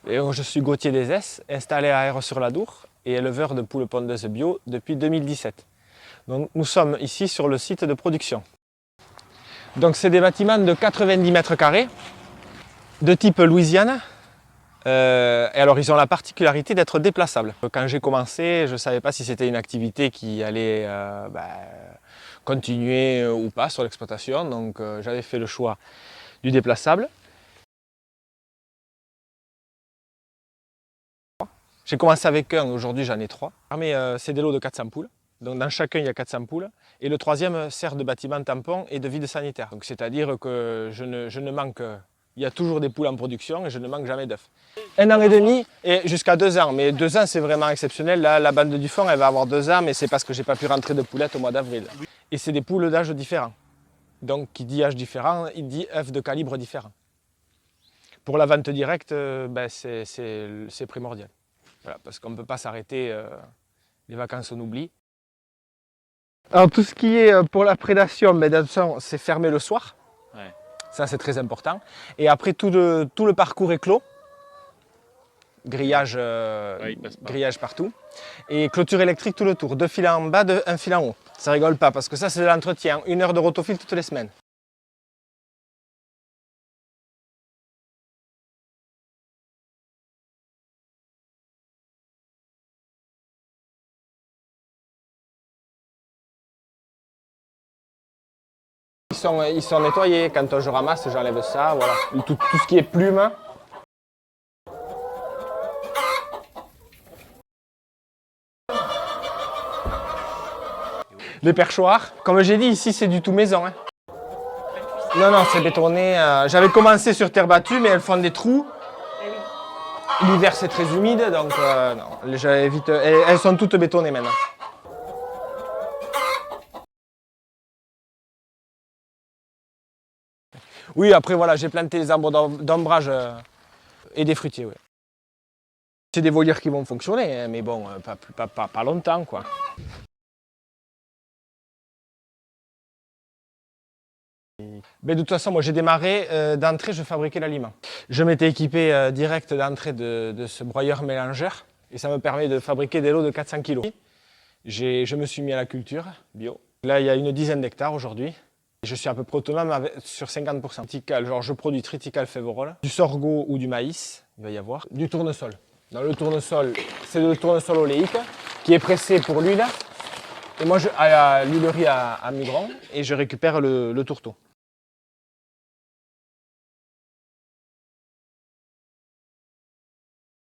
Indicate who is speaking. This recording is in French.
Speaker 1: Et je suis Gauthier Desès, installé à Aire-sur-l'Adour et éleveur de poules pondeuses bio depuis 2017. Donc, nous sommes ici sur le site de production. Donc c'est des bâtiments de 90 mètres carrés, de type Louisiane. Et alors ils ont la particularité d'être déplaçables. Quand j'ai commencé, je ne savais pas si c'était une activité qui allait continuer ou pas sur l'exploitation, donc j'avais fait le choix du déplaçable. J'ai commencé avec un, aujourd'hui j'en ai 3. Mais c'est des lots de 400 poules, donc dans chacun il y a 400 poules. Et le troisième sert de bâtiment tampon et de vide sanitaire. C'est-à-dire que je ne manque, il y a toujours des poules en production et je ne manque jamais d'œufs. 1 an et demi et jusqu'à 2 ans, mais 2 ans c'est vraiment exceptionnel. Là, la bande du fond elle va avoir 2 ans, mais c'est parce que j'ai pas pu rentrer de poulettes au mois d'avril. Et c'est des poules d'âge différent. Donc qui dit âge différent, il dit œufs de calibre différent. Pour la vente directe, c'est primordial. Voilà, parce qu'on ne peut pas s'arrêter, les vacances on oublie. Alors tout ce qui est pour la prédation, c'est fermé le soir. Ouais. Ça c'est très important. Et après tout le parcours est clos. Grillage, grillage partout. Et clôture électrique tout le tour. 2 fils en bas, 1 fil en haut. Ça rigole pas parce que ça c'est de l'entretien. 1 heure de rotofil toutes les semaines. Ils sont nettoyés. Quand je ramasse, j'enlève ça. Voilà. Tout ce qui est plume. Les perchoirs. Comme j'ai dit, ici c'est du tout maison. Hein. Non, c'est bétonné. J'avais commencé sur terre battue, mais elles font des trous. L'hiver c'est très humide, donc non, j'avais vite. Elles sont toutes bétonnées maintenant. Oui, après voilà, j'ai planté les arbres d'ombrage et des fruitiers. Ouais. C'est des volières qui vont fonctionner, hein, mais bon, pas longtemps quoi. Mais de toute façon, moi j'ai démarré d'entrée, je fabriquais l'aliment. Je m'étais équipé direct d'entrée de ce broyeur mélangeur et ça me permet de fabriquer des lots de 400 kg. Je me suis mis à la culture bio. Là, il y a une dizaine d'hectares aujourd'hui. Je suis à peu près autonome sur 50%. Triticale, genre je produis triticale févrole, du sorgho ou du maïs, il va y avoir, du tournesol. Dans le tournesol, c'est le tournesol oléique qui est pressé pour l'huile. Et moi, à l'huilerie à Mugron et je récupère le tourteau.